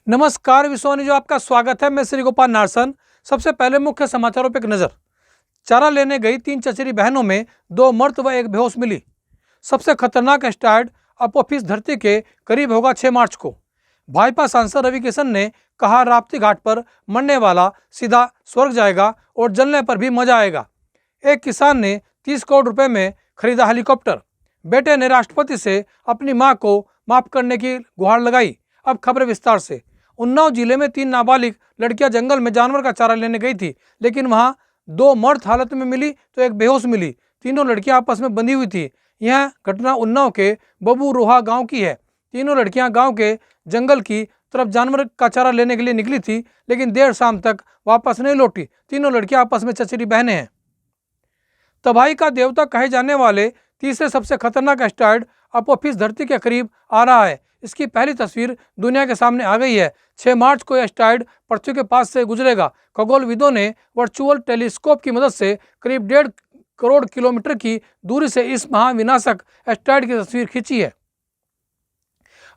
नमस्कार विश्वानी जो आपका स्वागत है। मैं श्री गोपाल नारसन। सबसे पहले मुख्य समाचारों पर एक नजर। चारा लेने गई 3 चचेरी बहनों में 2 मर्द व 1 बेहोश मिली। सबसे खतरनाक एस्टेरॉयड अपोफिस धरती के करीब होगा 6 मार्च को। भाजपा सांसद रवि किशन ने कहा, राप्ती घाट पर मरने वाला सीधा स्वर्ग जाएगा और जलने पर भी मजा आएगा। एक किसान ने 30 करोड़ रुपए में खरीदा हेलीकॉप्टर। बेटे ने राष्ट्रपति से अपनी मां को माफ करने की गुहार लगाई। अब खबर विस्तार से। उन्नाव जिले में 3 नाबालिग लड़कियां जंगल में जानवर का चारा लेने गई थी, लेकिन वहां 2 मर्द हालत में मिली तो 1 बेहोश मिली। तीनों लड़कियां आपस में बंधी हुई थी। यह घटना उन्नाव के बबू रोहा गांव की है। तीनों लड़कियां गांव के जंगल की तरफ जानवर का चारा लेने के लिए निकली थी, लेकिन देर शाम तक वापस नहीं लौटी। तीनों लड़कियां आपस में चचेरी बहनें हैं। तबाही का देवता कहे जाने वाले तीसरे सबसे खतरनाक एस्टेरॉयड अपोफिस धरती के करीब आ रहा है। इसकी पहली तस्वीर दुनिया के सामने आ गई है। 6 मार्च को यह एस्टेरॉयड पृथ्वी के पास से गुजरेगा। खगोलविदों ने वर्चुअल टेलीस्कोप की मदद से करीब 1.5 करोड़ किलोमीटर की दूरी से इस महाविनाशक एस्टेरॉयड की तस्वीर खींची है।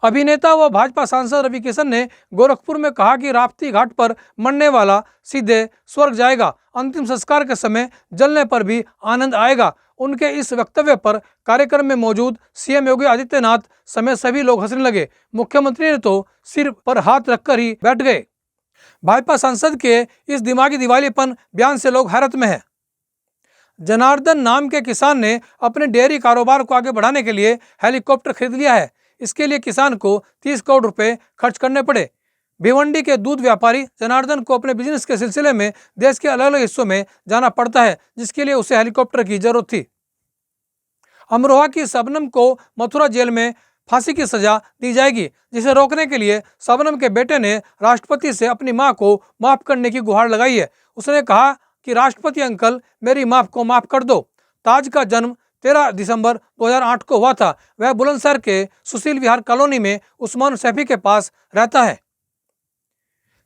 अभिनेता व भाजपा सांसद रवि किशन ने गोरखपुर में कहा कि राप्ती घाट पर मरने वाला सीधे स्वर्ग जाएगा, अंतिम संस्कार के समय जलने पर भी आनंद आएगा। उनके इस वक्तव्य पर कार्यक्रम में मौजूद सीएम योगी आदित्यनाथ समेत सभी लोग हंसने लगे। मुख्यमंत्री ने तो सिर पर हाथ रखकर ही बैठ गए। भाजपा सांसद के इस दिमागी दिवालियेपन बयान से लोग हैरत में हैं। जनार्दन नाम के किसान ने अपने डेयरी कारोबार को आगे बढ़ाने के लिए हेलीकॉप्टर खरीद लिया है। इसके लिए किसान को 30 करोड़ रुपए खर्च करने पड़े। भिवंडी के दूध व्यापारी जनार्दन को अपने बिजनेस के सिलसिले में देश के अलग अलग हिस्सों में जाना पड़ता है, जिसके लिए उसे हेलीकॉप्टर की जरूरत थी। अमरोहा की शबनम को मथुरा जेल में फांसी की सजा दी जाएगी, जिसे रोकने के लिए शबनम के बेटे ने राष्ट्रपति से अपनी मां को माफ करने की गुहार लगाई है। उसने कहा कि राष्ट्रपति अंकल, मेरी मां को माफ कर दो। ताज का जन्म 13 दिसंबर 2008 को हुआ था। वह बुलंदशहर के सुशील विहार कॉलोनी में उस्मान सैफी के पास रहता है।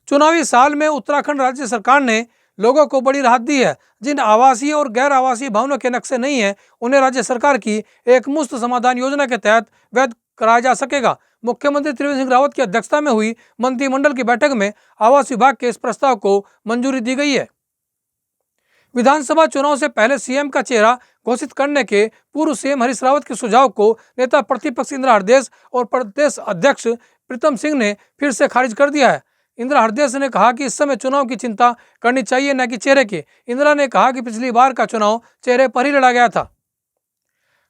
चुनावी साल में उत्तराखंड राज्य सरकार ने लोगों को बड़ी राहत दी है। जिन आवासीय और गैर आवासीय भवनों के नक्शे नहीं हैं, उन्हें राज्य सरकार की एक मुफ्त समाधान योजना के तहत वैध कराया जा सकेगा। मुख्यमंत्री त्रिवेंद्र सिंह रावत की अध्यक्षता में हुई मंत्रिमंडल की बैठक में आवास विभाग के इस प्रस्ताव को मंजूरी दी गई है। विधानसभा चुनाव से पहले सीएम का चेहरा घोषित करने के पूर्व सीएम हरीश रावत के सुझाव को नेता प्रतिपक्ष इंदिरा हृदयेश और प्रदेश अध्यक्ष प्रीतम सिंह ने फिर से खारिज कर दिया है। इंदिरा हृदयेश ने कहा कि इस समय चुनाव की चिंता करनी चाहिए, न कि चेहरे की। इंदिरा ने कहा कि पिछली बार का चुनाव चेहरे पर ही लड़ा गया था।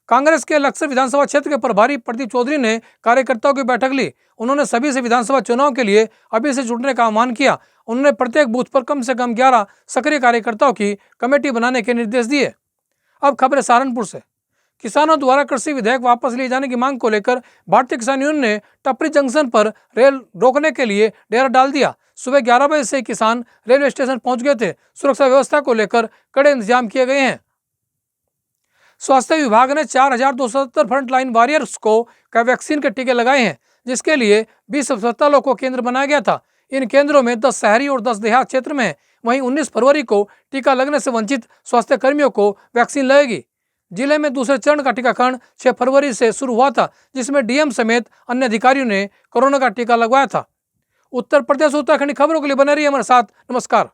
कांग्रेस के लक्सर विधानसभा क्षेत्र के प्रभारी प्रदीप चौधरी ने कार्यकर्ताओं की बैठक ली। उन्होंने सभी से विधानसभा चुनाव के लिए अभी से जुटने का आह्वान किया। उन्होंने प्रत्येक बूथ पर कम से कम 11 सक्रिय कार्यकर्ताओं की कमेटी बनाने के निर्देश दिए। अब खबर सहारनपुर से। किसानों द्वारा कृषि विधेयक वापस लिए जाने की मांग को लेकर भारतीय किसान यूनियन ने टपरी जंक्शन पर रेल रोकने के लिए डेरा डाल दिया। सुबह 11 बजे से किसान रेलवे स्टेशन पहुंच गए थे। सुरक्षा व्यवस्था को लेकर कड़े इंतजाम किए गए हैं। स्वास्थ्य विभाग ने 4270 फ्रंटलाइन वॉरियर्स को वैक्सीन के टीके लगाए हैं, जिसके लिए 20 अस्पतालों को केंद्र बनाया गया था। इन केंद्रों में 10 शहरी और 10 देहात क्षेत्र में है। वहीं 19 फरवरी को टीका लगने से वंचित स्वास्थ्य कर्मियों को वैक्सीन लगेगी। जिले में दूसरे चरण का टीकाकरण 6 फरवरी से शुरू हुआ था, जिसमें डीएम समेत अन्य अधिकारियों ने कोरोना का टीका लगवाया था। उत्तर प्रदेश उत्तराखंड खबरों के लिए बने रहिए हमारे साथ। नमस्कार।